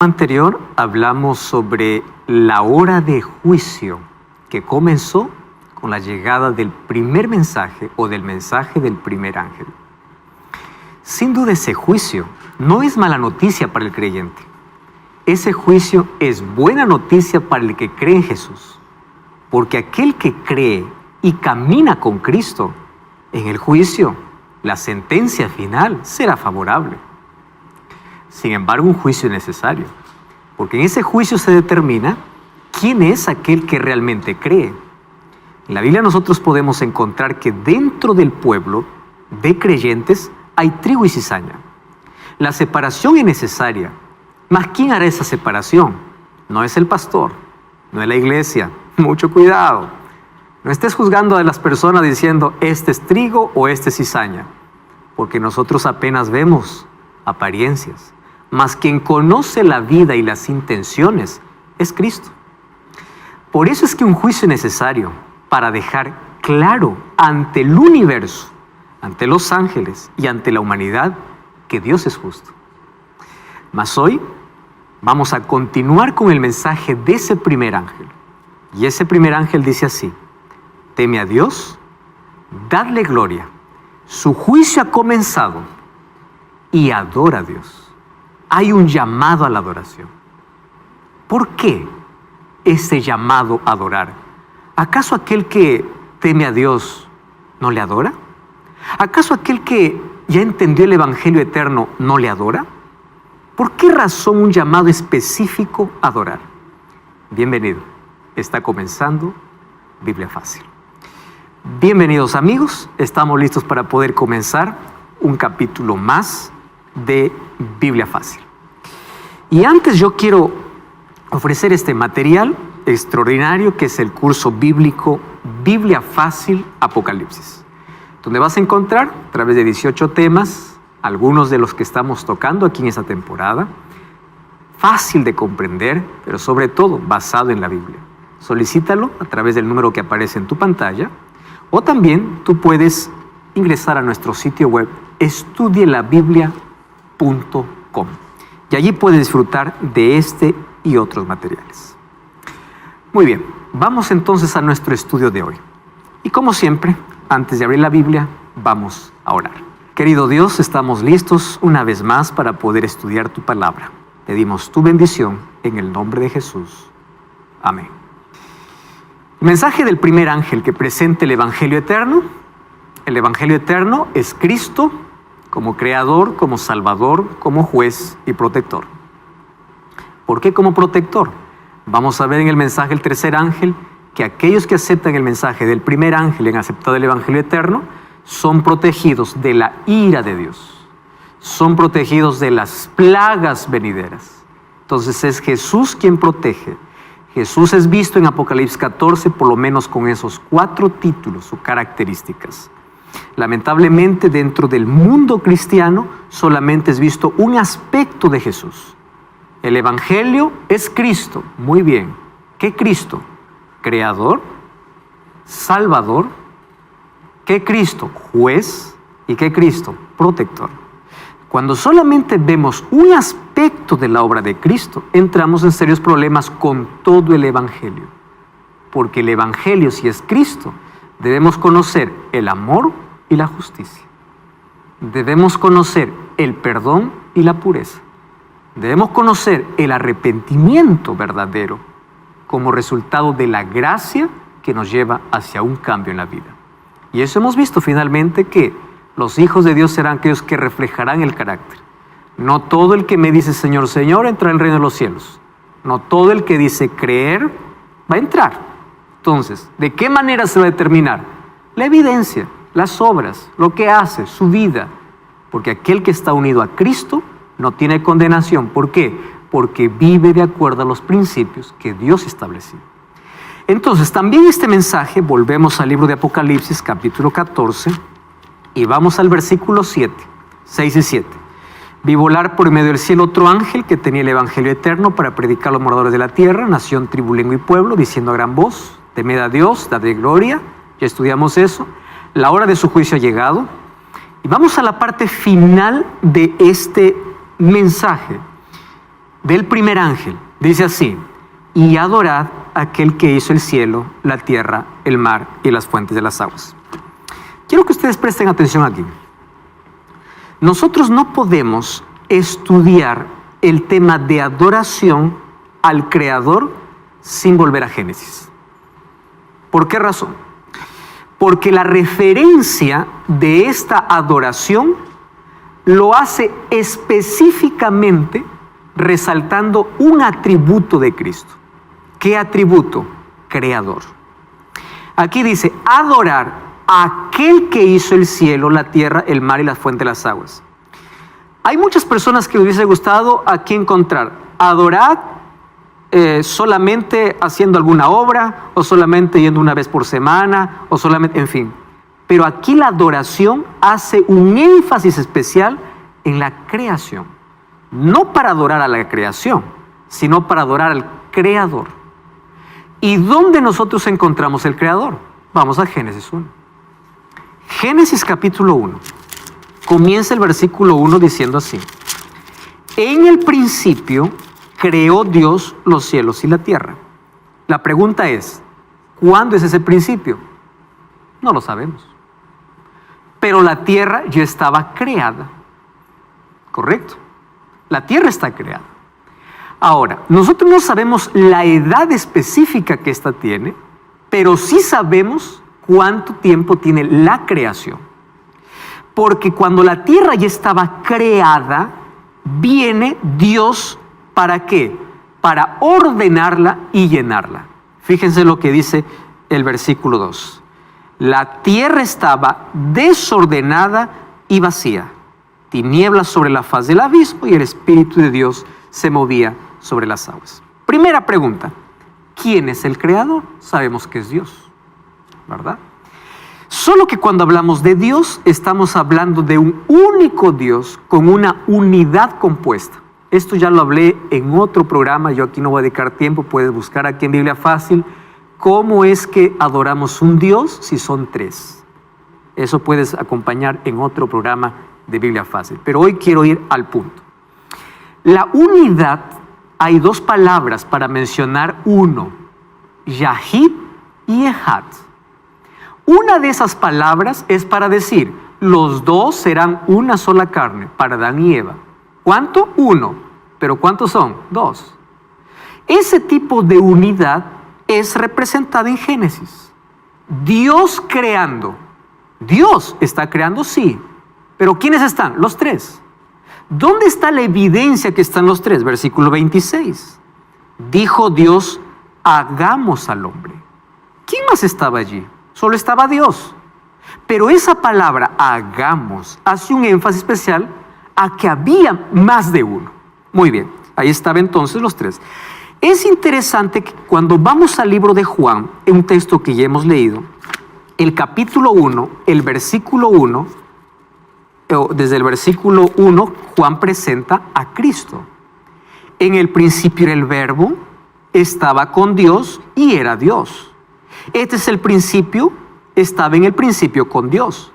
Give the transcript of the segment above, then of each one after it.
Anterior hablamos sobre la hora de juicio que comenzó con la llegada del primer mensaje o del mensaje del primer ángel. Sin duda ese juicio no es mala noticia para el creyente. Ese juicio es buena noticia para el que cree en Jesús, porque aquel que cree y camina con Cristo, en el juicio, la sentencia final será favorable. Sin embargo, un juicio es necesario, porque en ese juicio se determina quién es aquel que realmente cree. En la Biblia nosotros podemos encontrar que dentro del pueblo de creyentes hay trigo y cizaña. La separación es necesaria, mas ¿quién hará esa separación? No es el pastor, no es la iglesia. Mucho cuidado. No estés juzgando a las personas diciendo este es trigo o este es cizaña, porque nosotros apenas vemos apariencias. Mas quien conoce la vida y las intenciones es Cristo. Por eso es que un juicio es necesario para dejar claro ante el universo, ante los ángeles y ante la humanidad que Dios es justo. Mas hoy vamos a continuar con el mensaje de ese primer ángel. Y ese primer ángel dice así: teme a Dios, dadle gloria, su juicio ha comenzado y adora a Dios. Hay un llamado a la adoración. ¿Por qué ese llamado a adorar? ¿Acaso aquel que teme a Dios no le adora? ¿Acaso aquel que ya entendió el Evangelio eterno no le adora? ¿Por qué razón un llamado específico a adorar? Bienvenido. Está comenzando Biblia Fácil. Bienvenidos amigos. Estamos listos para poder comenzar un capítulo más de Biblia Fácil. Y antes yo quiero ofrecer este material extraordinario que es el curso bíblico Biblia Fácil Apocalipsis, donde vas a encontrar a través de 18 temas, algunos de los que estamos tocando aquí en esta temporada, fácil de comprender, pero sobre todo basado en la Biblia. Solicítalo a través del número que aparece en tu pantalla, o también tú puedes ingresar a nuestro sitio web estudielabiblia.com y allí puedes disfrutar de este y otros materiales. Muy bien, vamos entonces a nuestro estudio de hoy. Y como siempre, antes de abrir la Biblia, vamos a orar. Querido Dios, estamos listos una vez más para poder estudiar tu palabra. Pedimos tu bendición en el nombre de Jesús. Amén. El mensaje del primer ángel que presenta el Evangelio eterno. El Evangelio eterno es Cristo como creador, como salvador, como juez y protector. ¿Por qué como protector? Vamos a ver en el mensaje del tercer ángel que aquellos que aceptan el mensaje del primer ángel y han aceptado el Evangelio eterno son protegidos de la ira de Dios. Son protegidos de las plagas venideras. Entonces es Jesús quien protege. Jesús es visto en Apocalipsis 14 por lo menos con esos 4 títulos o características. Lamentablemente dentro del mundo cristiano solamente es visto un aspecto de Jesús. El Evangelio es Cristo. Muy bien. ¿Qué Cristo? Creador, Salvador. ¿Qué Cristo? Juez. ¿Y qué Cristo? Protector. Cuando solamente vemos un aspecto de la obra de Cristo, entramos en serios problemas con todo el Evangelio. Porque el Evangelio, si es Cristo, debemos conocer el amor y la justicia. Debemos conocer el perdón y la pureza. Debemos conocer el arrepentimiento verdadero como resultado de la gracia que nos lleva hacia un cambio en la vida. Y eso hemos visto finalmente que los hijos de Dios serán aquellos que reflejarán el carácter. No todo el que me dice Señor, Señor entra en el reino de los cielos. No todo el que dice creer va a entrar. Entonces, ¿de qué manera se va a determinar? La evidencia, las obras, lo que hace, su vida. Porque aquel que está unido a Cristo no tiene condenación. ¿Por qué? Porque vive de acuerdo a los principios que Dios estableció. Entonces, también este mensaje, volvemos al libro de Apocalipsis, capítulo 14, y vamos al versículo 7, 6 y 7. Vi volar por medio del cielo otro ángel que tenía el Evangelio eterno para predicar a los moradores de la tierra, nación, tribu, lengua y pueblo, diciendo a gran voz: temed a Dios, dadle gloria. Ya estudiamos eso. La hora de su juicio ha llegado. Y vamos a la parte final de este mensaje. del primer ángel. Dice así: y adorad a aquel que hizo el cielo, la tierra, el mar y las fuentes de las aguas. Quiero que ustedes presten atención aquí. Nosotros no podemos estudiar el tema de adoración al Creador sin volver a Génesis. ¿Por qué razón? Porque la referencia de esta adoración lo hace específicamente resaltando un atributo de Cristo. ¿Qué atributo? Creador. Aquí dice: adorar a aquel que hizo el cielo, la tierra, el mar y la fuente de las aguas. Hay muchas personas que les hubiese gustado aquí encontrar adorar solamente haciendo alguna obra, o solamente yendo una vez por semana, o solamente, en fin. Pero aquí la adoración hace un énfasis especial en la creación. No para adorar a la creación, sino para adorar al Creador. ¿Y dónde nosotros encontramos el Creador? Vamos a Génesis 1. Génesis capítulo 1. Comienza el versículo 1 diciendo así: en el principio creó Dios los cielos y la tierra. La pregunta es: ¿cuándo es ese principio? No lo sabemos. Pero la tierra ya estaba creada. ¿Correcto? La tierra está creada. Ahora, nosotros no sabemos la edad específica que ésta tiene, pero sí sabemos cuánto tiempo tiene la creación. Porque cuando la tierra ya estaba creada, viene Dios, ¿para qué? Para ordenarla y llenarla. Fíjense lo que dice el versículo 2. La tierra estaba desordenada y vacía, tinieblas sobre la faz del abismo, y el Espíritu de Dios se movía sobre las aguas. Primera pregunta: ¿quién es el Creador? Sabemos que es Dios, ¿verdad? Solo que cuando hablamos de Dios, estamos hablando de un único Dios con una unidad compuesta. Esto ya lo hablé en otro programa, yo aquí no voy a dedicar tiempo, puedes buscar aquí en Biblia Fácil cómo es que adoramos un Dios si son tres. Eso puedes acompañar en otro programa de Biblia Fácil, pero hoy quiero ir al punto. La unidad, hay dos palabras para mencionar uno: Yahid y Ehad. Una de esas palabras es para decir: los dos serán una sola carne, para Adán y Eva. ¿Cuánto? Uno. ¿Pero cuántos son? Dos. Ese tipo de unidad es representada en Génesis. Dios creando. Dios está creando, sí. ¿Pero quiénes están? Los tres. ¿Dónde está la evidencia que están los tres? Versículo 26. Dijo Dios: hagamos al hombre. ¿Quién más estaba allí? Solo estaba Dios. Pero esa palabra hagamos hace un énfasis especial a que había más de uno. Muy bien, ahí estaban entonces los tres. Es interesante que cuando vamos al libro de Juan, en un texto que ya hemos leído, el capítulo 1, el versículo 1, desde el versículo 1, Juan presenta a Cristo. En el principio era el Verbo, estaba con Dios y era Dios. Este es el principio, estaba en el principio con Dios.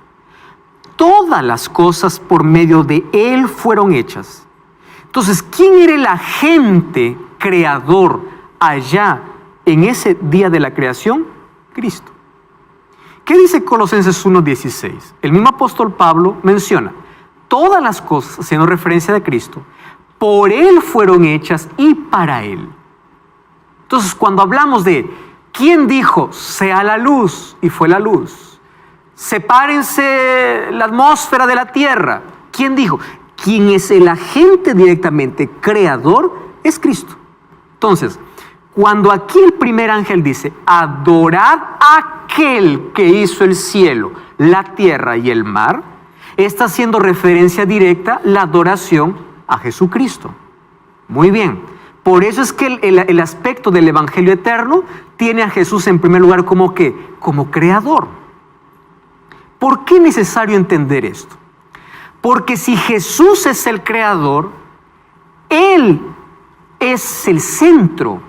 Todas las cosas por medio de Él fueron hechas. Entonces, ¿quién era el agente creador allá en ese día de la creación? Cristo. ¿Qué dice Colosenses 1:16? El mismo apóstol Pablo menciona: todas las cosas, haciendo referencia a Cristo, por Él fueron hechas y para Él. Entonces, cuando hablamos de ¿quién dijo sea la luz? Y fue la luz. Sepárense la atmósfera de la tierra. ¿Quién dijo? Quien es el agente directamente creador es Cristo. Entonces, cuando aquí el primer ángel dice: adorad a aquel que hizo el cielo, la tierra y el mar, está haciendo referencia directa la adoración a Jesucristo. Muy bien. Por eso es que el aspecto del Evangelio eterno tiene a Jesús en primer lugar como ¿qué? Como creador. ¿Por qué es necesario entender esto? Porque si Jesús es el creador, Él es el centro.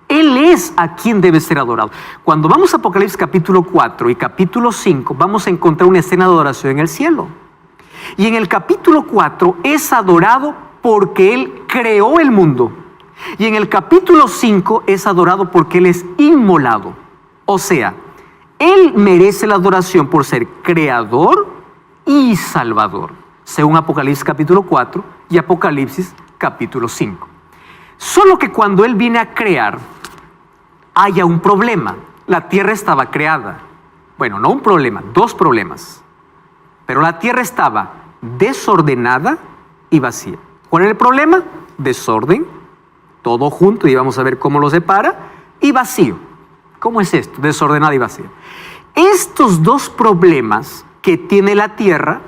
Él es a quien debe ser adorado. Cuando vamos a Apocalipsis capítulo 4 y capítulo 5, vamos a encontrar una escena de adoración en el cielo. Y en el capítulo 4 es adorado porque Él creó el mundo. Y en el capítulo 5 es adorado porque Él es inmolado. O sea, Él merece la adoración por ser creador y salvador, según Apocalipsis capítulo 4 y Apocalipsis capítulo 5. Solo que cuando Él viene a crear, haya un problema. La tierra estaba creada. Bueno, no un problema, dos problemas. Pero la tierra estaba desordenada y vacía. ¿Cuál era el problema? Desorden, todo junto, y vamos a ver cómo lo separa, y vacío. ¿Cómo es esto? Desordenada y vacía. Estos dos problemas que tiene la tierra,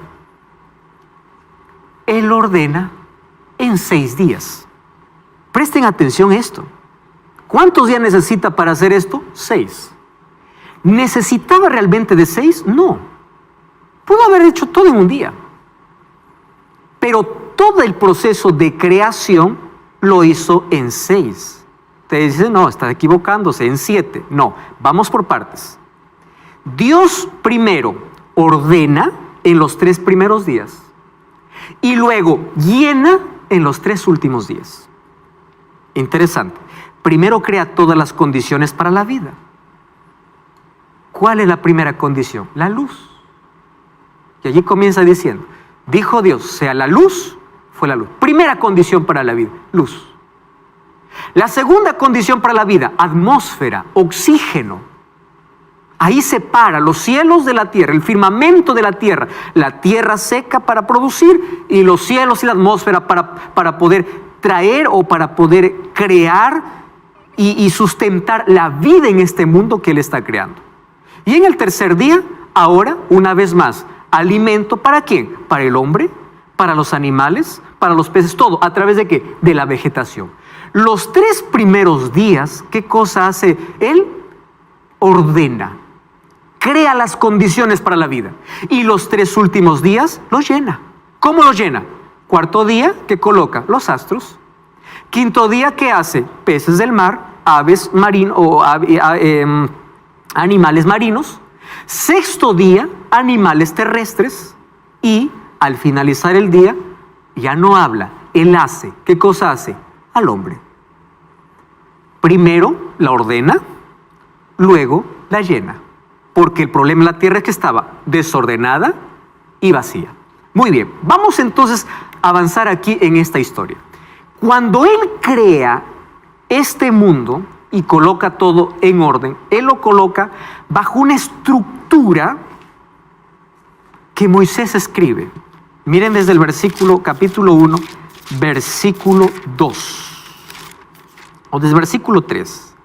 Él ordena en 6 días. Presten atención a esto. ¿Cuántos días necesita para hacer esto? 6. ¿Necesitaba realmente de 6? No. Pudo haber hecho todo en un día. Pero todo el proceso de creación lo hizo en 6. Te dice, no, está equivocándose, en 7. No, vamos por partes. Dios primero ordena en los 3 primeros días y luego llena en los 3 últimos días. Interesante. Primero crea todas las condiciones para la vida. ¿Cuál es la primera condición? La luz. Y allí comienza diciendo, dijo Dios, sea la luz, fue la luz. Primera condición para la vida, luz. La segunda condición para la vida, atmósfera, oxígeno. Ahí separa los cielos de la tierra, el firmamento de la tierra seca para producir y los cielos y la atmósfera para poder traer o para poder crear y sustentar la vida en este mundo que Él está creando. Y en el tercer día, ahora, una vez más, alimento ¿para quién? Para el hombre, para los animales, para los peces, todo. ¿A través de qué? De la vegetación. Los 3 primeros días, ¿qué cosa hace Él? Ordena, crea las condiciones para la vida. Y los 3 últimos días los llena. ¿Cómo los llena? Cuarto día, ¿qué coloca? Los astros. Quinto día, ¿qué hace? Peces del mar, aves marinos o animales marinos. Sexto día, animales terrestres. Y al finalizar el día, ya no habla, Él hace. ¿Qué cosa hace? Al hombre. Primero la ordena, luego la llena. Porque el problema en la tierra es que estaba desordenada y vacía. Muy bien, vamos entonces a avanzar aquí en esta historia. Cuando Él crea este mundo y coloca todo en orden, Él lo coloca bajo una estructura que Moisés escribe. Miren desde el capítulo 1, versículo 2. O desde el versículo 3.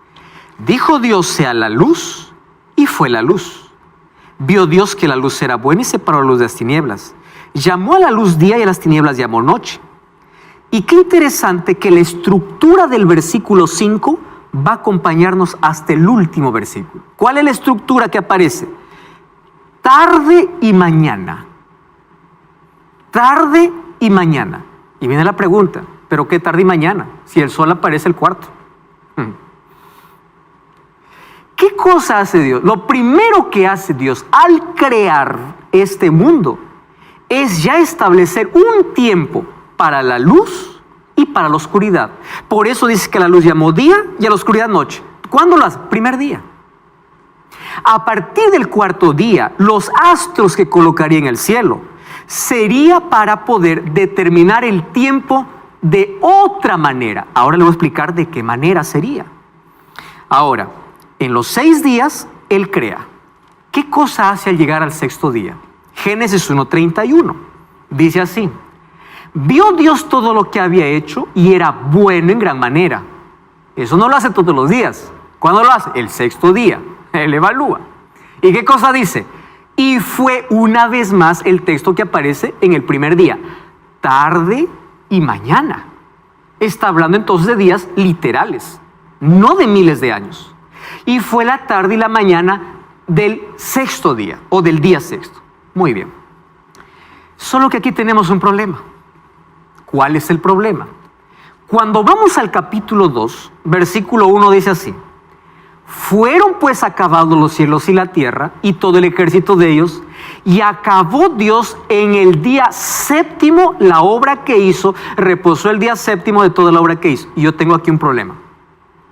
Dijo Dios, sea la luz, y fue la luz. Vio Dios que la luz era buena y separó la luz de las tinieblas. Llamó a la luz día y a las tinieblas llamó noche. Y qué interesante que la estructura del versículo 5 va a acompañarnos hasta el último versículo. ¿Cuál es la estructura que aparece? Tarde y mañana. Tarde y mañana. Y viene la pregunta, ¿pero qué tarde y mañana? Si el sol aparece el cuarto. ¿Qué cosa hace Dios? Lo primero que hace Dios al crear este mundo es ya establecer un tiempo para la luz y para la oscuridad. Por eso dice que la luz llamó día y a la oscuridad noche. ¿Cuándo lo hace? Primer día. A partir del cuarto día, los astros que colocaría en el cielo sería para poder determinar el tiempo de otra manera. Ahora le voy a explicar de qué manera sería. Ahora, en los 6 días, Él crea. ¿Qué cosa hace al llegar al 6º día? Génesis 1:31. Dice así. Vio Dios todo lo que había hecho y era bueno en gran manera. Eso no lo hace todos los días. ¿Cuándo lo hace? El 6º día. Él evalúa. ¿Y qué cosa dice? Y fue una vez más el texto que aparece en el primer día. Tarde y mañana. Está hablando entonces de días literales, no de miles de años. Y fue la tarde y la mañana del 6º día o del día 6º. Muy bien. Solo que aquí tenemos un problema. ¿Cuál es el problema? Cuando vamos al capítulo 2, versículo 1 dice así. Fueron pues acabados los cielos y la tierra y todo el ejército de ellos, Y acabó Dios en el día séptimo la obra que hizo, reposó el día séptimo de toda la obra que hizo. Y yo tengo aquí un problema.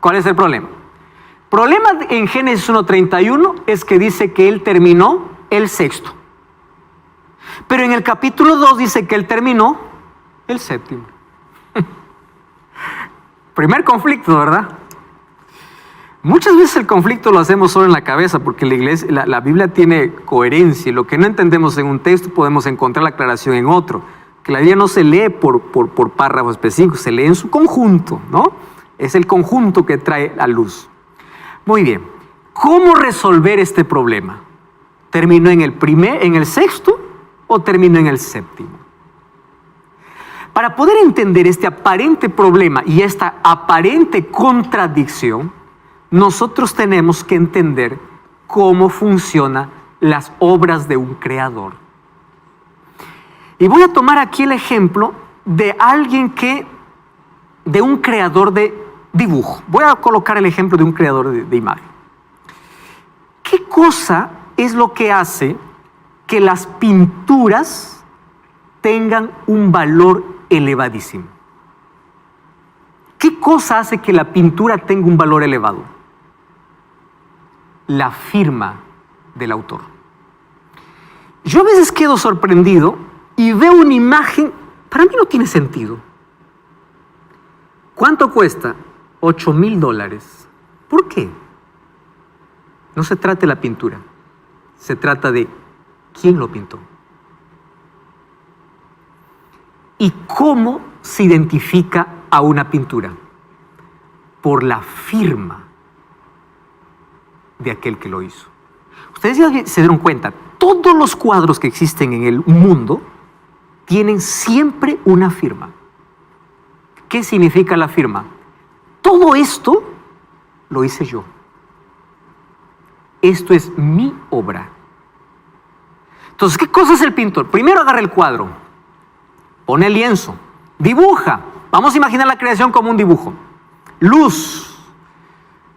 ¿Cuál es el problema? El problema en Génesis 1:31 es que dice que Él terminó el sexto. Pero en el capítulo 2 dice que Él terminó el séptimo. Primer conflicto, ¿verdad? Muchas veces el conflicto lo hacemos solo en la cabeza porque la Biblia tiene coherencia y lo que no entendemos en un texto podemos encontrar la aclaración en otro. Que la Biblia no se lee por párrafos específicos, se lee en su conjunto, ¿no? Es el conjunto que trae a luz. Muy bien, ¿cómo resolver este problema? ¿Terminó en el sexto o terminó en el séptimo? Para poder entender este aparente problema y esta aparente contradicción, nosotros tenemos que entender cómo funcionan las obras de un creador. Y voy a tomar aquí el ejemplo de de un creador de dibujo. Voy a colocar el ejemplo de un creador de imagen. ¿Qué cosa es lo que hace que las pinturas tengan un valor elevadísimo? ¿Qué cosa hace que la pintura tenga un valor elevado? La firma del autor. Yo a veces quedo sorprendido y veo una imagen, para mí no tiene sentido. ¿Cuánto cuesta? $8,000. ¿Por qué? No se trata de la pintura, se trata de quién lo pintó. ¿Y cómo se identifica a una pintura? Por la firma de aquel que lo hizo. Ustedes ya se dieron cuenta, todos los cuadros que existen en el mundo tienen siempre una firma. ¿Qué significa la firma? Todo esto lo hice yo. Esto es mi obra. Entonces, ¿qué cosa es el pintor? Primero agarra el cuadro, pone el lienzo, dibuja. Vamos a imaginar la creación como un dibujo. Luz,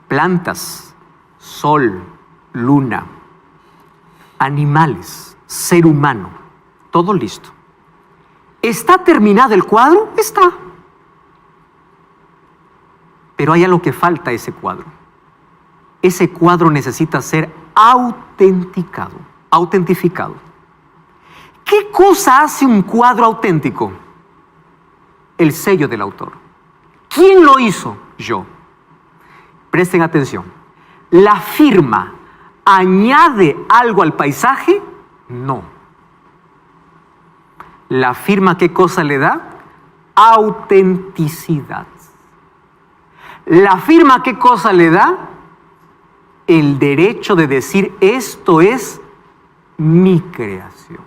plantas, sol, luna, animales, ser humano, todo listo. ¿Está terminado el cuadro? Está. Pero hay algo que falta a ese cuadro. Ese cuadro necesita ser autentificado. ¿Qué cosa hace un cuadro auténtico? El sello del autor. ¿Quién lo hizo? Yo. Presten atención. ¿La firma añade algo al paisaje? No. ¿La firma qué cosa le da? Autenticidad. ¿La firma qué cosa le da? El derecho de decir esto es mi creación.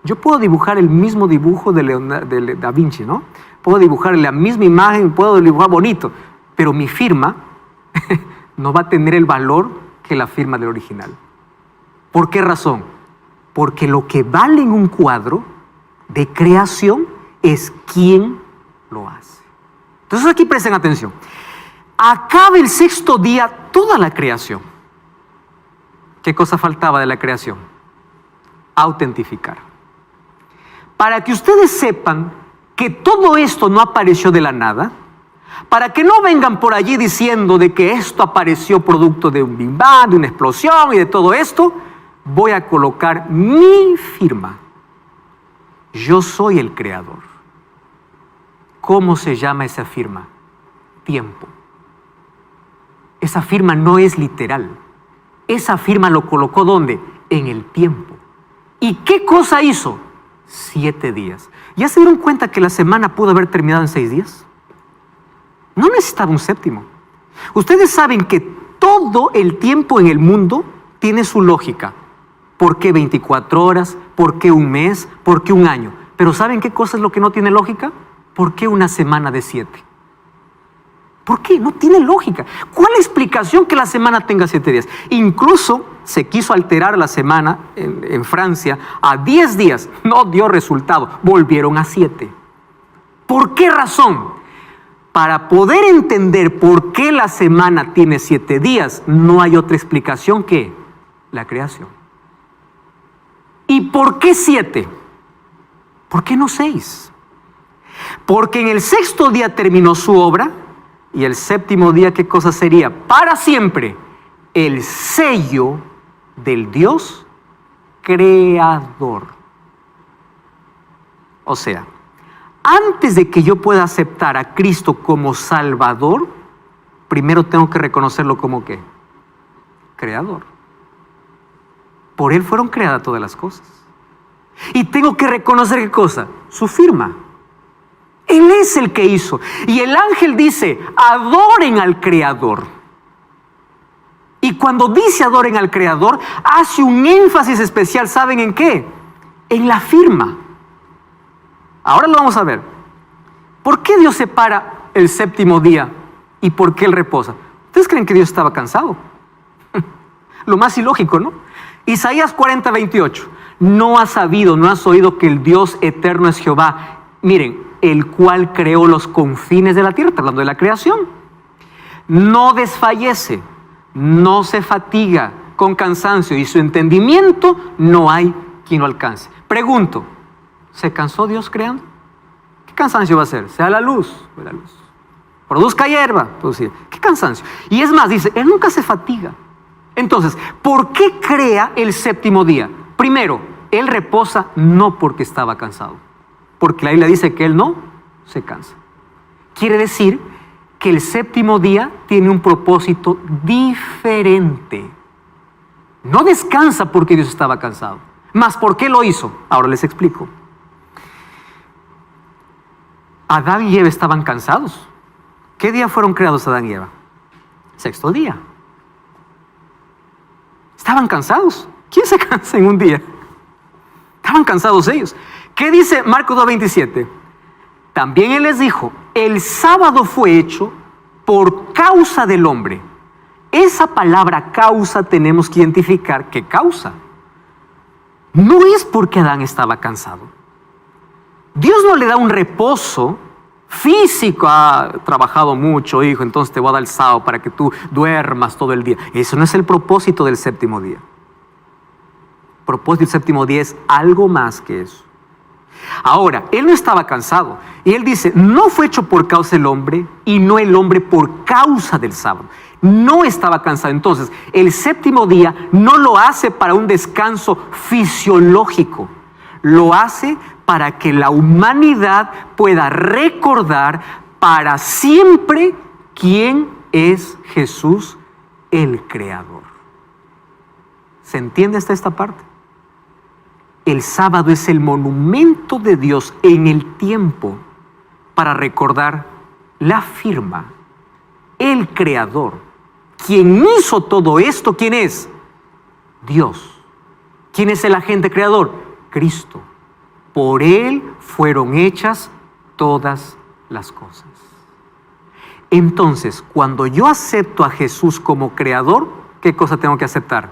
Yo puedo dibujar el mismo dibujo de Da Vinci, ¿no? Puedo dibujar la misma imagen, puedo dibujar bonito, pero mi firma no va a tener el valor que la firma del original. ¿Por qué razón? Porque lo que vale en un cuadro de creación es quién lo hace. Entonces aquí presten atención. Acaba el sexto día toda la creación. ¿Qué cosa faltaba de la creación? Autentificar. Para que ustedes sepan que todo esto no apareció de la nada, para que no vengan por allí diciendo de que esto apareció producto de un Big Bang, de una explosión y de todo esto, voy a colocar mi firma. Yo soy el creador. ¿Cómo se llama esa firma? Tiempo. Esa firma no es literal. Esa firma lo colocó ¿dónde? En el tiempo. ¿Y qué cosa hizo? 7 días. ¿Ya se dieron cuenta que la semana pudo haber terminado en 6 días? No necesitaba un séptimo. Ustedes saben que todo el tiempo en el mundo tiene su lógica. ¿Por qué 24 horas? ¿Por qué un mes? ¿Por qué un año? Pero ¿saben qué cosa es lo que no tiene lógica? ¿Por qué una semana de 7? ¿Por qué? No tiene lógica. ¿Cuál es la explicación que la semana tenga 7 días? Incluso se quiso alterar la semana en Francia a 10 días. No dio resultado. Volvieron a 7. ¿Por qué razón? Para poder entender por qué la semana tiene 7 días, no hay otra explicación que la creación. ¿Y por qué 7? ¿Por qué no 6? Porque en el 6º día terminó su obra, y el 7º día, ¿qué cosa sería? Para siempre, el sello del Dios creador. O sea, antes de que yo pueda aceptar a Cristo como Salvador, primero tengo que reconocerlo como ¿qué? Creador. Por Él fueron creadas todas las cosas. Y tengo que reconocer ¿qué cosa? Su firma. Él es el que hizo. Y el ángel dice, adoren al Creador. Y cuando dice adoren al Creador, hace un énfasis especial, ¿saben en qué? En la firma. Ahora lo vamos a ver. ¿Por qué Dios separa el 7º día y por qué Él reposa? ¿Ustedes creen que Dios estaba cansado? Lo más ilógico, ¿no? Isaías 40:28. No has sabido, no has oído que el Dios eterno es Jehová. Miren, el cual creó los confines de la tierra, hablando de la creación. No desfallece, no se fatiga con cansancio y su entendimiento no hay quien lo alcance. Pregunto, ¿se cansó Dios creando? ¿Qué cansancio va a ser? Sea la luz, produzca hierba, producir. ¿Qué cansancio? Y es más, dice, Él nunca se fatiga. Entonces, ¿por qué crea el 7º día? Primero, Él reposa no porque estaba cansado, porque la Biblia dice que Él no se cansa. Quiere decir que el 7º día tiene un propósito diferente. No descansa porque Dios estaba cansado. ¿Mas por qué lo hizo? Ahora les explico. Adán y Eva estaban cansados. ¿Qué día fueron creados Adán y Eva? 6º día. Estaban cansados. ¿Quién se cansa en un día? Estaban cansados ellos. ¿Qué dice Marcos 2:27? También Él les dijo, el sábado fue hecho por causa del hombre. Esa palabra causa tenemos que identificar qué causa. No es porque Adán estaba cansado. Dios no le da un reposo físico. Ha trabajado mucho, hijo, entonces te voy a dar el sábado para que tú duermas todo el día. Eso no es el propósito del 7º día. El propósito del 7º día es algo más que eso. Ahora, Él no estaba cansado. Y Él dice, no fue hecho por causa del hombre y no el hombre por causa del sábado. No estaba cansado. Entonces, el 7º día no lo hace para un descanso fisiológico. Lo hace para que la humanidad pueda recordar para siempre quién es Jesús, el Creador. ¿Se entiende hasta esta parte? El sábado es el monumento de Dios en el tiempo para recordar la firma, el Creador. ¿Quién hizo todo esto? ¿Quién es? Dios. ¿Quién es el agente creador? Cristo. Por Él fueron hechas todas las cosas. Entonces, cuando yo acepto a Jesús como creador, ¿qué cosa tengo que aceptar?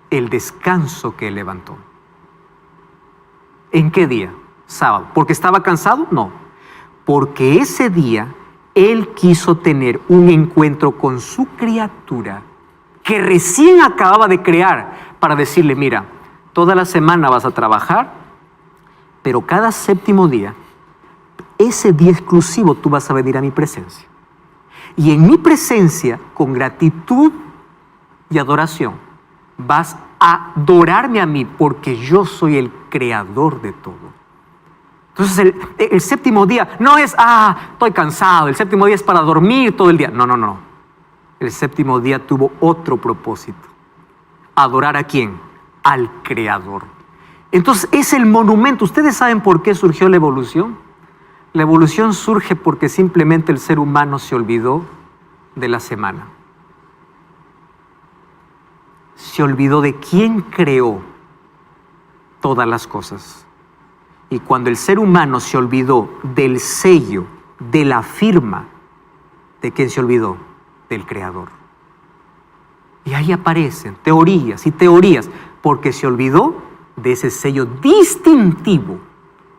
El descanso que Él levantó. ¿En qué día? Sábado. ¿Porque estaba cansado? No. Porque ese día Él quiso tener un encuentro con su criatura que recién acababa de crear para decirle, mira, toda la semana vas a trabajar, pero cada 7º día, ese día exclusivo tú vas a venir a mi presencia. Y en mi presencia, con gratitud y adoración, vas a adorarme a mí porque yo soy el creador de todo. Entonces el 7º día no es, estoy cansado, el 7º día es para dormir todo el día. No. El 7º día tuvo otro propósito. ¿Adorar a quién? Al Creador. Entonces es el monumento. ¿Ustedes saben por qué surgió la evolución? La evolución surge porque simplemente el ser humano se olvidó de la semana. Se olvidó de quién creó todas las cosas. Y cuando el ser humano se olvidó del sello, de la firma, ¿de quién se olvidó? Del Creador. Y ahí aparecen teorías y teorías, porque se olvidó de ese sello distintivo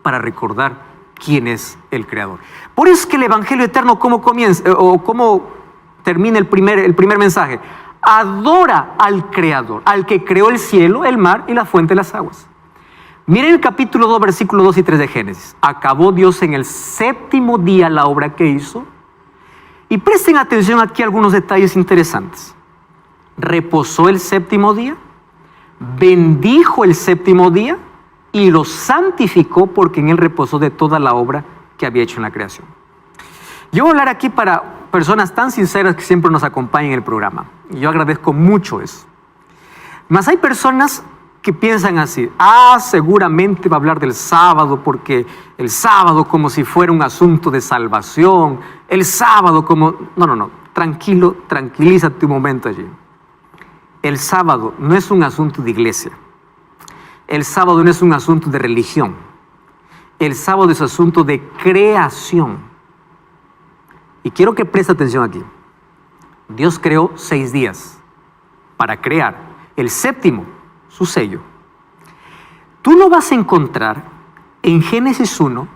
para recordar quién es el Creador. Por eso es que el Evangelio eterno, ¿cómo comienza o cómo termina el primer mensaje? Adora al Creador, al que creó el cielo, el mar y la fuente de las aguas. Miren el capítulo 2, versículos 2 y 3 de Génesis. Acabó Dios en el séptimo día la obra que hizo. Y presten atención aquí a algunos detalles interesantes. Reposó el séptimo día, bendijo el séptimo día y lo santificó porque en él reposó de toda la obra que había hecho en la creación. Yo voy a hablar aquí para personas tan sinceras que siempre nos acompañan en el programa. Y yo agradezco mucho eso. Mas hay personas que piensan así: seguramente va a hablar del sábado porque el sábado como si fuera un asunto de salvación. El sábado como... No. Tranquilo, tranquilízate un momento allí. El sábado no es un asunto de iglesia. El sábado no es un asunto de religión. El sábado es asunto de creación. Y quiero que preste atención aquí. Dios creó 6 días para crear. El séptimo, su sello. Tú no vas a encontrar en Génesis 1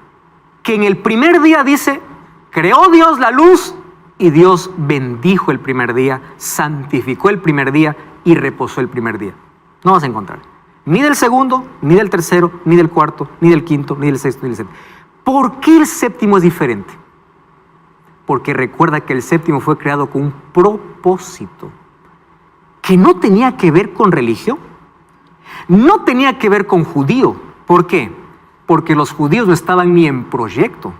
que en el primer día dice, creó Dios la luz y Dios bendijo el primer día, santificó el primer día y reposó el primer día. No vas a encontrar. Ni del segundo, ni del tercero, ni del cuarto, ni del quinto, ni del sexto, ni del séptimo. ¿Por qué el séptimo es diferente? Porque recuerda que el séptimo fue creado con un propósito que no tenía que ver con religión, no tenía que ver con judío. ¿Por qué? Porque los judíos no estaban ni en proyecto.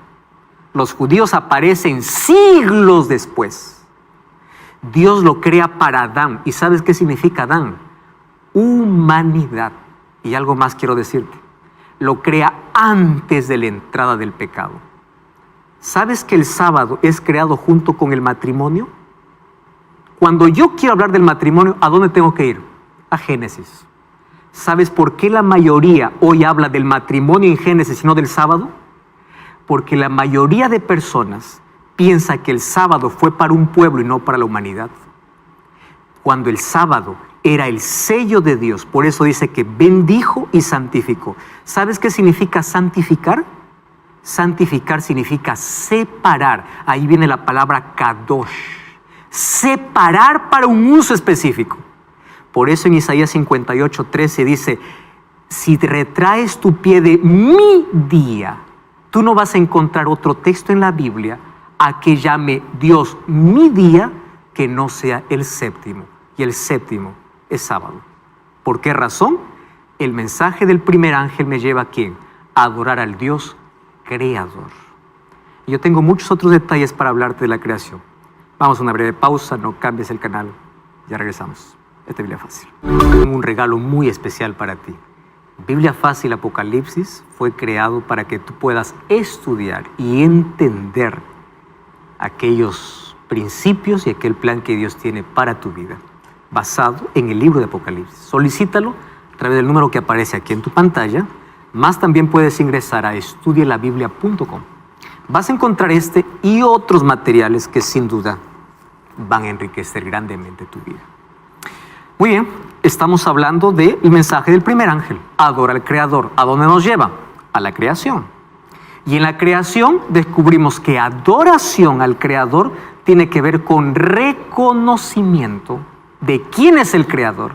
Los judíos aparecen siglos después. Dios lo crea para Adán. ¿Y sabes qué significa Adán? Humanidad. Y algo más quiero decirte. Lo crea antes de la entrada del pecado. ¿Sabes que el sábado es creado junto con el matrimonio? Cuando yo quiero hablar del matrimonio, ¿a dónde tengo que ir? A Génesis. ¿Sabes por qué la mayoría hoy habla del matrimonio en Génesis y no del sábado? Porque la mayoría de personas piensa que el sábado fue para un pueblo y no para la humanidad. Cuando el sábado era el sello de Dios, por eso dice que bendijo y santificó. ¿Sabes qué significa santificar? Santificar significa separar. Ahí viene la palabra kadosh. Separar para un uso específico. Por eso en Isaías 58:13 dice, si retraes tu pie de mi día, tú no vas a encontrar otro texto en la Biblia a que llame Dios mi día que no sea el séptimo. Y el séptimo es sábado. ¿Por qué razón? El mensaje del primer ángel me lleva a ¿quién? A adorar al Dios creador. Y yo tengo muchos otros detalles para hablarte de la creación. Vamos a una breve pausa, no cambies el canal. Ya regresamos. Esta Biblia Fácil. Tengo un regalo muy especial para ti. Biblia Fácil Apocalipsis fue creado para que tú puedas estudiar y entender aquellos principios y aquel plan que Dios tiene para tu vida, basado en el libro de Apocalipsis. Solicítalo a través del número que aparece aquí en tu pantalla. Más también puedes ingresar a estudielabiblia.com. Vas a encontrar este y otros materiales que sin duda van a enriquecer grandemente tu vida. Muy bien, estamos hablando del mensaje del primer ángel. Adora al Creador. ¿A dónde nos lleva? A la creación. Y en la creación descubrimos que adoración al Creador tiene que ver con reconocimiento de quién es el Creador,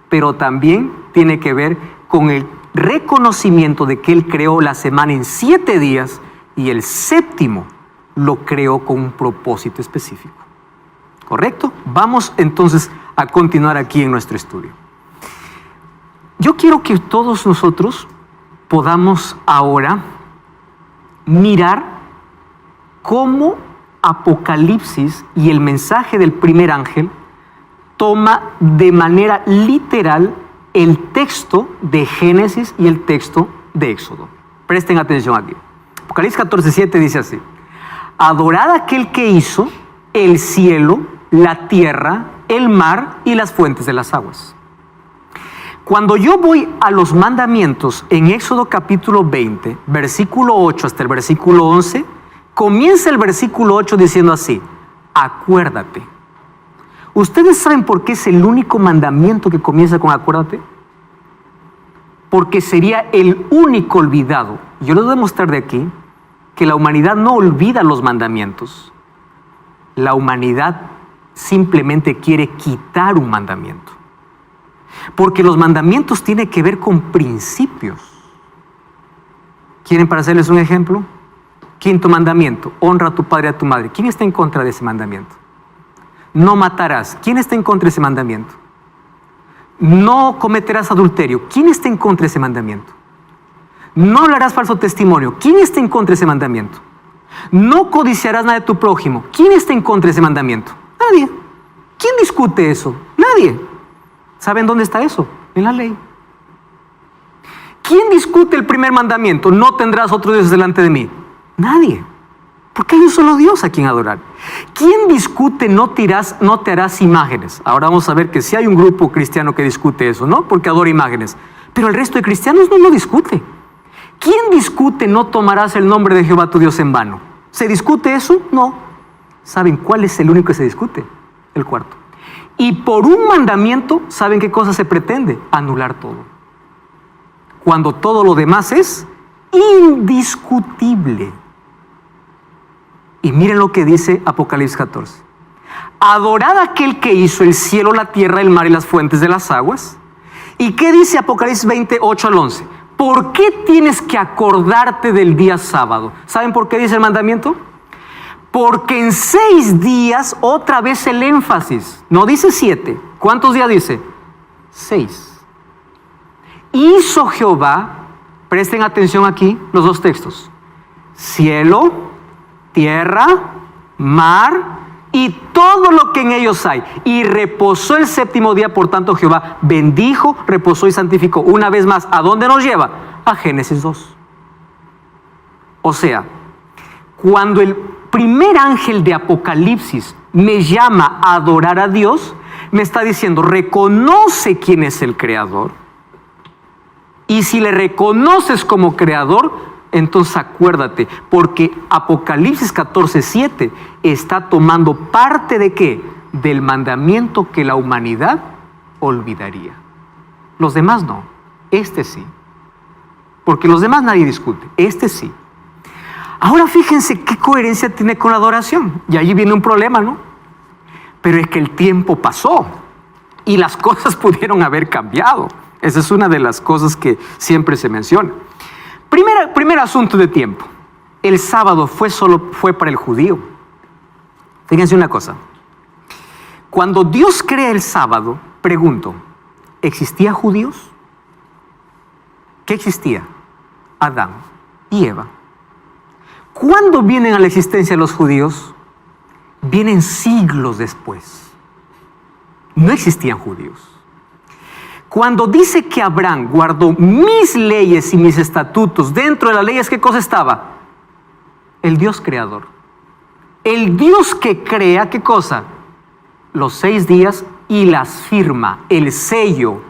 pero también tiene que ver con el reconocimiento de que Él creó la semana en 7 días y el séptimo lo creó con un propósito específico. ¿Correcto? Vamos entonces a continuar aquí en nuestro estudio. Yo quiero que todos nosotros podamos ahora mirar cómo Apocalipsis y el mensaje del primer ángel toma de manera literal el texto de Génesis y el texto de Éxodo. Presten atención aquí. Apocalipsis 14:7 dice así: adorad a aquel que hizo el cielo, la tierra, el mar y las fuentes de las aguas. Cuando yo voy a los mandamientos en Éxodo capítulo 20, versículo 8 hasta el versículo 11, comienza el versículo 8 diciendo así: acuérdate. ¿Ustedes saben por qué es el único mandamiento que comienza con acuérdate? Porque sería el único olvidado. Yo les voy a demostrar de aquí que la humanidad no olvida los mandamientos. La humanidad simplemente quiere quitar un mandamiento. Porque los mandamientos tienen que ver con principios. ¿Quieren para hacerles un ejemplo? Quinto mandamiento, honra a tu padre y a tu madre. ¿Quién está en contra de ese mandamiento? No matarás. ¿Quién está en contra de ese mandamiento? No cometerás adulterio. ¿Quién está en contra de ese mandamiento? No hablarás falso testimonio. ¿Quién está en contra de ese mandamiento? No codiciarás nada de tu prójimo. ¿Quién está en contra de ese mandamiento? Nadie. ¿Quién discute eso? Nadie. ¿Saben dónde está eso? En la ley. ¿Quién discute el primer mandamiento? No tendrás otro Dios delante de mí. Nadie. Porque hay un solo Dios a quien adorar. ¿Quién discute no te harás imágenes? Ahora vamos a ver que sí hay un grupo cristiano que discute eso, ¿no? Porque adora imágenes. Pero el resto de cristianos no lo discute. ¿Quién discute no tomarás el nombre de Jehová tu Dios en vano? ¿Se discute eso? No. ¿Saben cuál es el único que se discute? El cuarto. Y por un mandamiento, ¿saben qué cosa se pretende? Anular todo. Cuando todo lo demás es indiscutible. Y miren lo que dice Apocalipsis 14. Adorad a aquel que hizo el cielo, la tierra, el mar y las fuentes de las aguas. ¿Y qué dice Apocalipsis 28 al 11? ¿Por qué tienes que acordarte del día sábado? ¿Saben por qué dice el mandamiento? Porque en 6 días, otra vez el énfasis. No dice 7. ¿Cuántos días dice? 6. Hizo Jehová, presten atención aquí, los dos textos. Cielo, tierra, mar y todo lo que en ellos hay. Y reposó el séptimo día, por tanto Jehová bendijo, reposó y santificó. Una vez más, ¿a dónde nos lleva? A Génesis 2. O sea, cuando el primer ángel de Apocalipsis me llama a adorar a Dios, me está diciendo, reconoce quién es el creador. Y si le reconoces como creador, entonces acuérdate, porque Apocalipsis 14:7 está tomando parte de ¿qué? Del mandamiento que la humanidad olvidaría. Los demás no, este sí. Porque los demás nadie discute, este sí. Ahora fíjense qué coherencia tiene con la adoración. Y allí viene un problema, ¿no? Pero es que el tiempo pasó y las cosas pudieron haber cambiado. Esa es una de las cosas que siempre se menciona. Primer asunto de tiempo. El sábado fue para el judío. Fíjense una cosa. Cuando Dios crea el sábado, pregunto, ¿existía judíos? ¿Qué existía? Adán y Eva. ¿Cuándo vienen a la existencia los judíos? Vienen siglos después. No existían judíos. Cuando dice que Abraham guardó mis leyes y mis estatutos, dentro de las leyes, ¿qué cosa estaba? El Dios creador. El Dios que crea, ¿qué cosa? Los 6 días y las firma, el sello,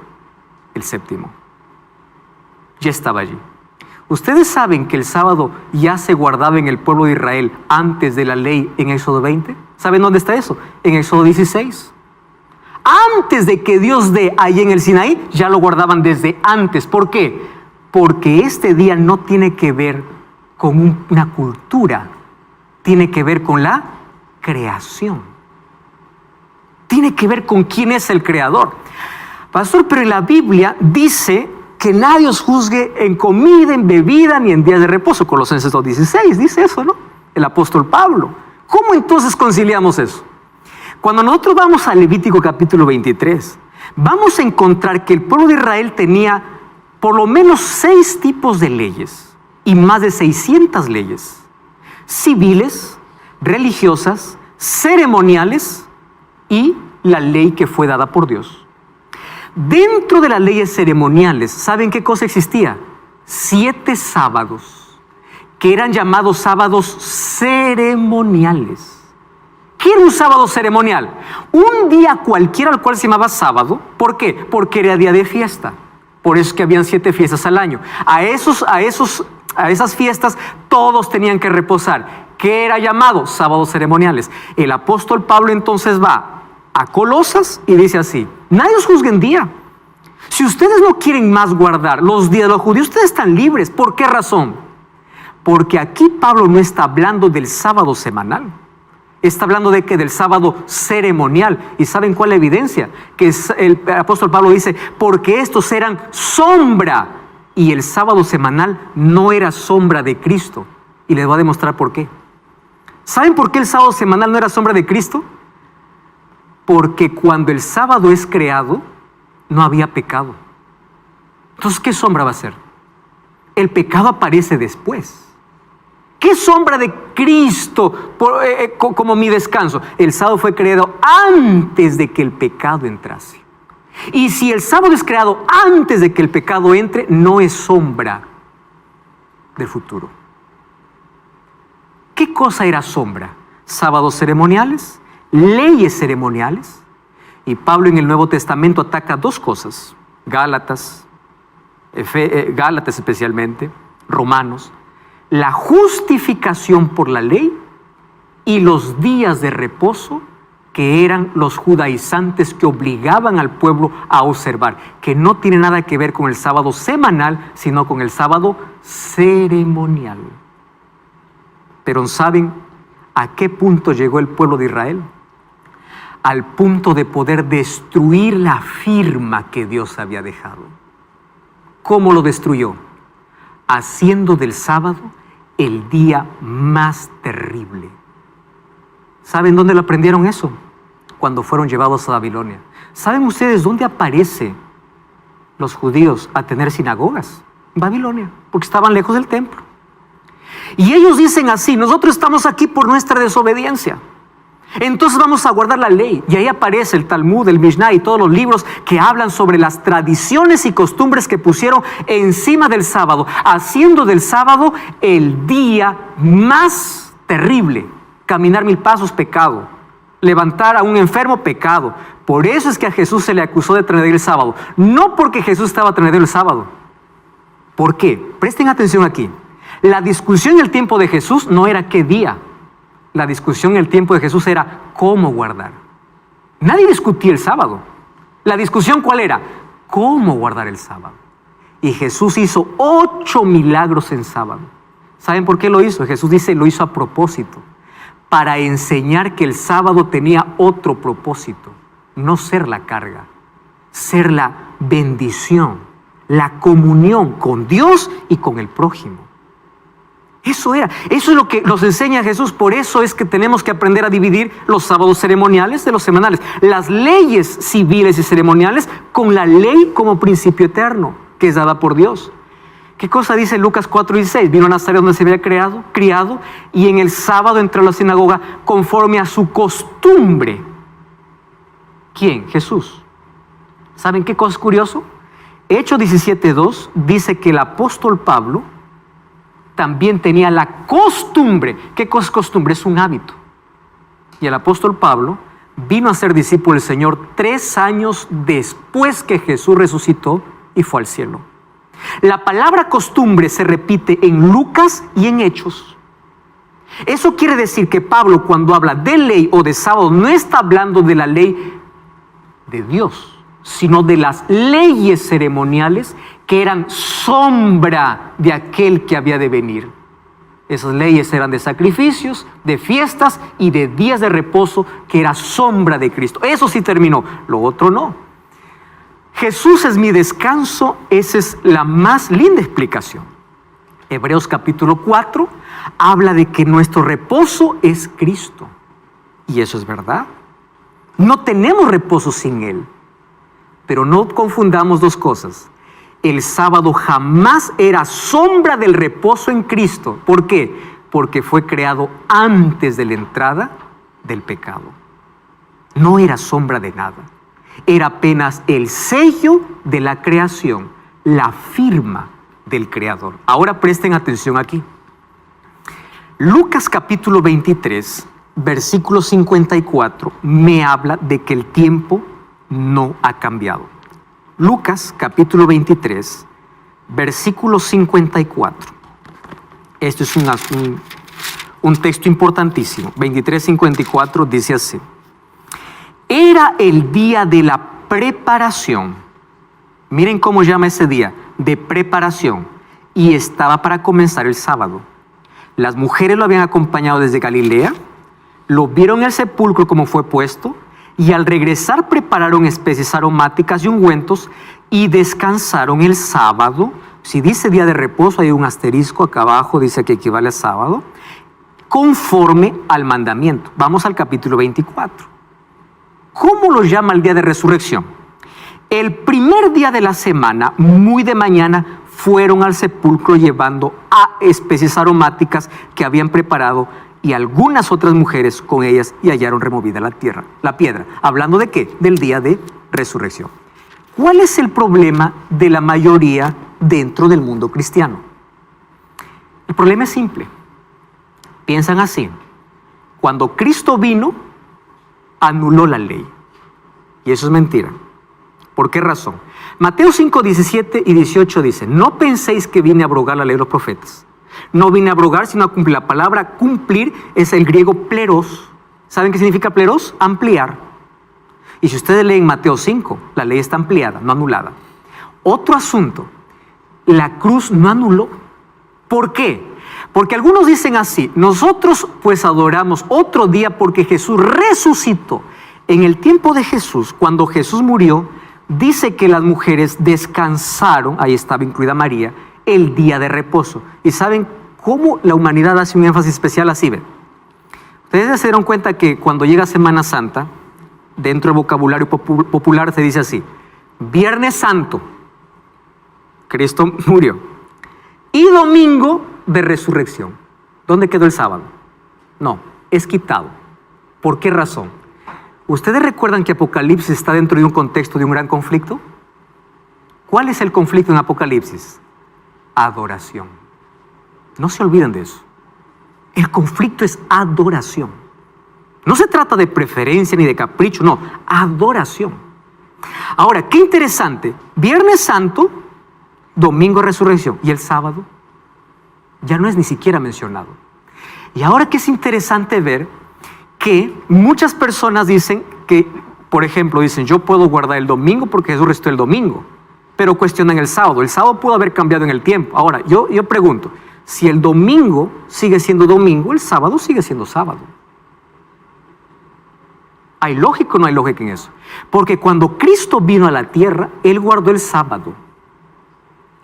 el séptimo. Ya estaba allí. Ustedes saben que el sábado ya se guardaba en el pueblo de Israel antes de la ley en Éxodo 20. ¿Saben dónde está eso? En Éxodo 16. Antes de que Dios dé ahí en el Sinaí, ya lo guardaban desde antes. ¿Por qué? Porque este día no tiene que ver con una cultura, tiene que ver con la creación. Tiene que ver con quién es el creador. Pastor, pero en la Biblia dice que nadie os juzgue en comida, en bebida, ni en días de reposo. Colosenses 2:16 dice eso, ¿no? El apóstol Pablo. ¿Cómo entonces conciliamos eso? Cuando nosotros vamos a Levítico capítulo 23, vamos a encontrar que el pueblo de Israel tenía por lo menos 6 tipos de leyes y más de 600 leyes civiles, religiosas, ceremoniales y la ley que fue dada por Dios. Dentro de las leyes ceremoniales, ¿saben qué cosa existía? 7 sábados, que eran llamados sábados ceremoniales. ¿Qué era un sábado ceremonial? Un día cualquiera al cual se llamaba sábado. ¿Por qué? Porque era día de fiesta. Por eso es que habían 7 fiestas al año. A esas fiestas todos tenían que reposar. ¿Qué era llamado? Sábados ceremoniales. El apóstol Pablo entonces va a Colosas y dice así: nadie os juzgue en día. Si ustedes no quieren más guardar los días de los judíos, ustedes están libres. ¿Por qué razón? Porque aquí Pablo no está hablando del sábado semanal. Está hablando de que del sábado ceremonial. ¿Y saben cuál es la evidencia? Que el apóstol Pablo dice, porque estos eran sombra. Y el sábado semanal no era sombra de Cristo. Y les voy a demostrar por qué. ¿Saben por qué el sábado semanal no era sombra de Cristo? Porque cuando el sábado es creado, no había pecado. Entonces, ¿qué sombra va a ser? El pecado aparece después. ¿Qué sombra de Cristo como mi descanso? El sábado fue creado antes de que el pecado entrase. Y si el sábado es creado antes de que el pecado entre, no es sombra del futuro. ¿Qué cosa era sombra? Sábados ceremoniales, leyes ceremoniales. Y Pablo en el Nuevo Testamento ataca dos cosas. Gálatas especialmente, Romanos. La justificación por la ley y los días de reposo que eran los judaizantes que obligaban al pueblo a observar, que no tiene nada que ver con el sábado semanal, sino con el sábado ceremonial. Pero ¿saben a qué punto llegó el pueblo de Israel? Al punto de poder destruir la firma que Dios había dejado. ¿Cómo lo destruyó? Haciendo del sábado el día más terrible. ¿Saben dónde lo aprendieron eso? Cuando fueron llevados a Babilonia. ¿Saben ustedes dónde aparecen los judíos a tener sinagogas? En Babilonia, porque estaban lejos del templo. Y ellos dicen así, nosotros estamos aquí por nuestra desobediencia. Entonces vamos a guardar la ley. Y ahí aparece el Talmud, el Mishnah y todos los libros que hablan sobre las tradiciones y costumbres que pusieron encima del sábado, haciendo del sábado el día más terrible. Caminar 1000 pasos, pecado. Levantar a un enfermo, pecado. Por eso es que a Jesús se le acusó de transgredir el sábado. No porque Jesús estaba transgrediendo el sábado. ¿Por qué? Presten atención aquí. La discusión en el tiempo de Jesús no era qué día. La discusión en el tiempo de Jesús era cómo guardar. Nadie discutía el sábado. La discusión ¿cuál era? ¿Cómo guardar el sábado? Y Jesús hizo 8 milagros en sábado. ¿Saben por qué lo hizo? Jesús dice, lo hizo a propósito. Para enseñar que el sábado tenía otro propósito. No ser la carga, ser la bendición, la comunión con Dios y con el prójimo. Eso es lo que nos enseña Jesús. Por eso es que tenemos que aprender a dividir los sábados ceremoniales de los semanales. Las leyes civiles y ceremoniales con la ley como principio eterno que es dada por Dios. ¿Qué cosa dice Lucas 4:16? Vino a Nazaret donde se había criado y en el sábado entró a la sinagoga conforme a su costumbre. ¿Quién? Jesús. ¿Saben qué cosa es curioso? Hechos 17:2 dice que el apóstol Pablo también tenía la costumbre. ¿Qué cosa es costumbre? Es un hábito. Y el apóstol Pablo vino a ser discípulo del Señor 3 años después que Jesús resucitó y fue al cielo. La palabra costumbre se repite en Lucas y en Hechos. Eso quiere decir que Pablo, cuando habla de ley o de sábado, no está hablando de la ley de Dios, sino de las leyes ceremoniales que eran sombra de aquel que había de venir. Esas leyes eran de sacrificios, de fiestas y de días de reposo, que era sombra de Cristo. Eso sí terminó, lo otro no. Jesús es mi descanso, esa es la más linda explicación. Hebreos capítulo 4 habla de que nuestro reposo es Cristo. Y eso es verdad. No tenemos reposo sin Él. Pero no confundamos dos cosas. El sábado jamás era sombra del reposo en Cristo. ¿Por qué? Porque fue creado antes de la entrada del pecado. No era sombra de nada. Era apenas el sello de la creación, la firma del Creador. Ahora presten atención aquí. Lucas capítulo 23, versículo 54, me habla de que el tiempo no ha cambiado. Lucas capítulo 23, versículo 54. Esto es un texto importantísimo. 23:54 dice así. Era el día de la preparación. Miren cómo llama ese día, de preparación. Y estaba para comenzar el sábado. Las mujeres lo habían acompañado desde Galilea. lo vieron en el sepulcro como fue puesto, y al regresar prepararon especies aromáticas y ungüentos y descansaron el sábado. Si dice día de reposo, hay un asterisco acá abajo, dice que equivale a sábado, conforme al mandamiento. Vamos al capítulo 24. ¿Cómo lo llama el día de resurrección? El primer día de la semana, muy de mañana, fueron al sepulcro llevando a especies aromáticas que habían preparado y algunas otras mujeres con ellas, y hallaron removida la piedra. ¿Hablando de qué? Del día de resurrección. ¿Cuál es el problema de la mayoría dentro del mundo cristiano? El problema es simple. Piensan así: cuando Cristo vino, anuló la ley. Y eso es mentira. ¿Por qué razón? Mateo 5, 17 y 18 dice: no penséis que vine a abrogar la ley de los profetas. No vine a abrogar, sino a cumplir. La palabra cumplir es el griego pleros. ¿Saben qué significa pleros? Ampliar. Y si ustedes leen Mateo 5, la ley está ampliada, no anulada. Otro asunto: la cruz no anuló. ¿Por qué? Porque algunos dicen así: nosotros pues adoramos otro día porque Jesús resucitó. En el tiempo de Jesús, cuando Jesús murió, dice que las mujeres descansaron, ahí estaba incluida María, el día de reposo. ¿Y saben cómo la humanidad hace un énfasis especial así? ¿Ven? Ustedes se dieron cuenta que cuando llega Semana Santa, dentro del vocabulario popular se dice así: Viernes Santo, Cristo murió, y domingo de resurrección. ¿Dónde quedó el sábado? No, es quitado. ¿Por qué razón? ¿Ustedes recuerdan que Apocalipsis está dentro de un contexto de un gran conflicto? ¿Cuál es el conflicto en Apocalipsis? Adoración. No se olviden de eso. El conflicto es adoración. No se trata de preferencia ni de capricho, no, adoración. Ahora, qué interesante: Viernes Santo, domingo de resurrección, y el sábado ya no es ni siquiera mencionado. Y ahora que es interesante ver que muchas personas dicen que, por ejemplo, dicen: yo puedo guardar el domingo porque Jesús resucitó el domingo, pero cuestionan el sábado. El sábado pudo haber cambiado en el tiempo. Ahora, yo pregunto: si el domingo sigue siendo domingo, el sábado sigue siendo sábado. ¿Hay lógica o no hay lógica en eso? Porque cuando Cristo vino a la tierra, Él guardó el sábado.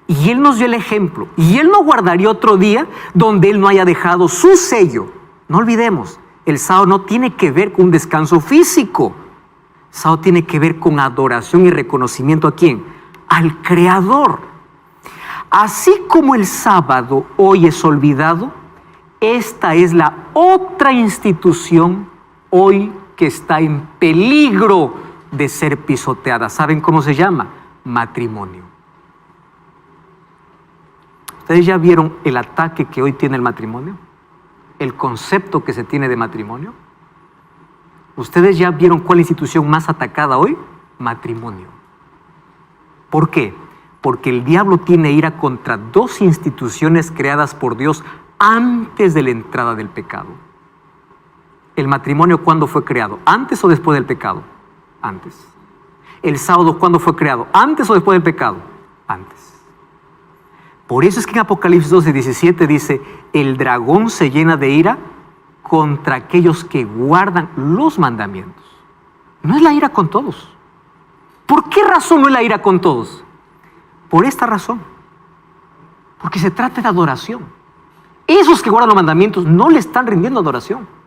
Y Él nos dio el ejemplo. Y Él no guardaría otro día donde Él no haya dejado su sello. No olvidemos, el sábado no tiene que ver con un descanso físico. El sábado tiene que ver con adoración y reconocimiento. ¿A quién? Al Creador. Así como el sábado hoy es olvidado, esta es la otra institución hoy que está en peligro de ser pisoteada. ¿Saben cómo se llama? Matrimonio. ¿Ustedes ya vieron el ataque que hoy tiene el matrimonio? ¿El concepto que se tiene de matrimonio? ¿Ustedes ya vieron cuál institución más atacada hoy? Matrimonio. ¿Por qué? Porque el diablo tiene ira contra dos instituciones creadas por Dios antes de la entrada del pecado. ¿El matrimonio cuándo fue creado? ¿Antes o después del pecado? Antes. ¿El sábado cuándo fue creado? ¿Antes o después del pecado? Antes. Por eso es que en Apocalipsis 12:17 dice: el dragón se llena de ira contra aquellos que guardan los mandamientos. No es la ira con todos. ¿Por qué razón no es la ira con todos? Por esta razón. Porque se trata de adoración. Esos que guardan los mandamientos no le están rindiendo adoración.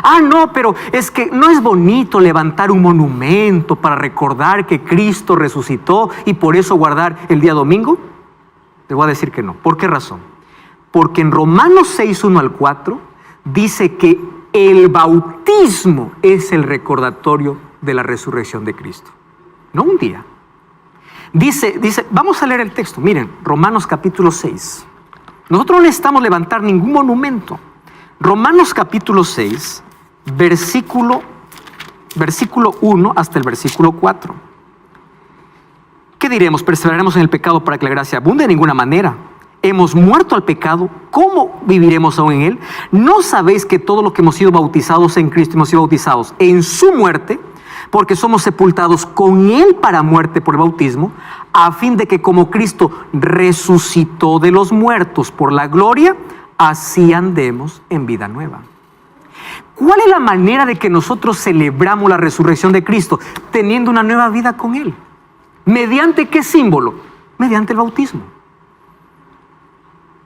Ah, no, pero es que no es bonito levantar un monumento para recordar que Cristo resucitó y por eso guardar el día domingo. Les voy a decir que no. ¿Por qué razón? Porque en Romanos 6, 1 al 4 dice que el bautismo es el recordatorio de la resurrección de Cristo. No un día. Dice, vamos a leer el texto. Miren, Romanos capítulo 6. Nosotros no necesitamos levantar ningún monumento. Romanos capítulo 6, versículo 1 hasta el versículo 4. ¿Qué diremos? ¿Perseveraremos en el pecado para que la gracia abunde? De ninguna manera. Hemos muerto al pecado, ¿cómo viviremos aún en él? ¿No sabéis que todo lo que hemos sido bautizados en Cristo, hemos sido bautizados en su muerte? Porque somos sepultados con él para muerte por el bautismo, a fin de que como Cristo resucitó de los muertos por la gloria, así andemos en vida nueva. ¿Cuál es la manera de que nosotros celebramos la resurrección de Cristo? Teniendo una nueva vida con Él. ¿Mediante qué símbolo? Mediante el bautismo.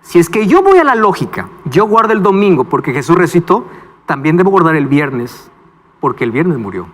Si es que yo voy a la lógica, yo guardo el domingo porque Jesús resucitó, también debo guardar el viernes porque el viernes murió.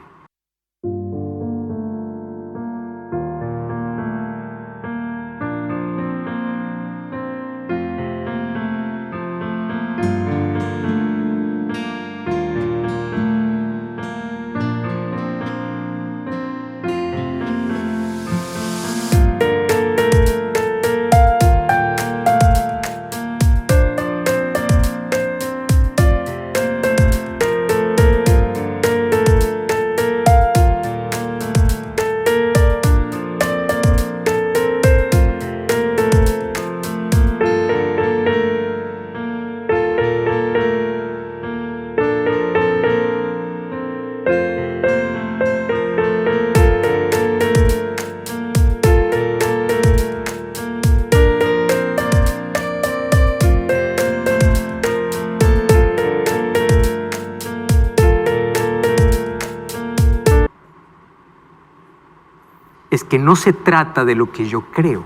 Es que no se trata de lo que yo creo,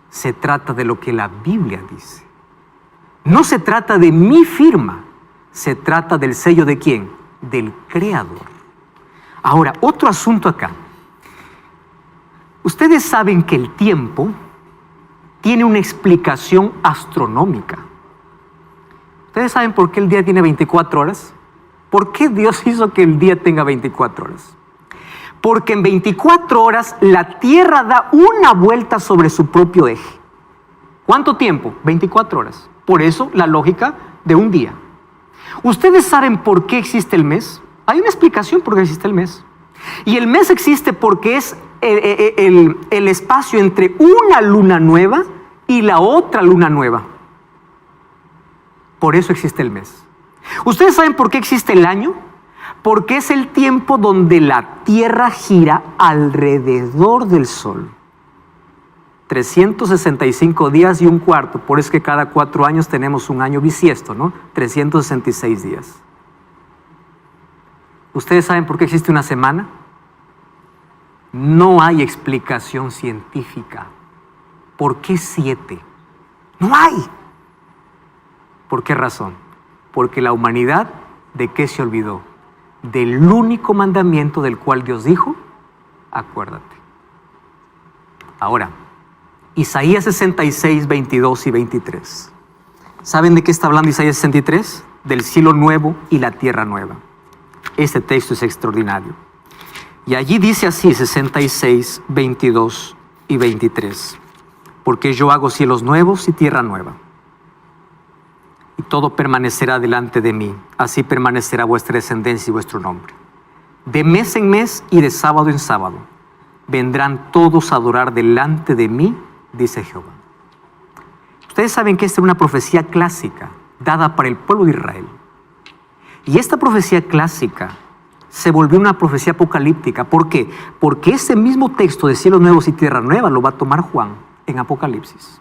se trata de lo que la Biblia dice. No se trata de mi firma, se trata del sello ¿de quién? Del Creador. Ahora, otro asunto acá. Ustedes saben que el tiempo tiene una explicación astronómica. ¿Ustedes saben por qué el día tiene 24 horas? ¿Por qué Dios hizo que el día tenga 24 horas? Porque en 24 horas la Tierra da una vuelta sobre su propio eje. ¿Cuánto tiempo? 24 horas. Por eso la lógica de un día. ¿Ustedes saben por qué existe el mes? Hay una explicación por qué existe el mes. Y el mes existe porque es el espacio entre una luna nueva y la otra luna nueva. Por eso existe el mes. ¿Ustedes saben por qué existe el año? Porque es el tiempo donde la Tierra gira alrededor del Sol. 365 días y un cuarto, por eso es que cada 4 años tenemos un año bisiesto, ¿no? 366 días. ¿Ustedes saben por qué existe una semana? No hay explicación científica. ¿Por qué 7? No hay. ¿Por qué razón? Porque la humanidad, ¿de qué se olvidó? Del único mandamiento del cual Dios dijo, acuérdate. Ahora, Isaías 66, 22 y 23. ¿Saben de qué está hablando Isaías 63? Del cielo nuevo y la tierra nueva. Este texto es extraordinario. Y allí dice así, 66, 22 y 23. Porque yo hago cielos nuevos y tierra nueva. Y todo permanecerá delante de mí. Así permanecerá vuestra descendencia y vuestro nombre. De mes en mes y de sábado en sábado vendrán todos a adorar delante de mí, dice Jehová. Ustedes saben que esta es una profecía clásica dada para el pueblo de Israel. Y esta profecía clásica se volvió una profecía apocalíptica. ¿Por qué? Porque ese mismo texto de cielos nuevos y tierra nueva lo va a tomar Juan en Apocalipsis.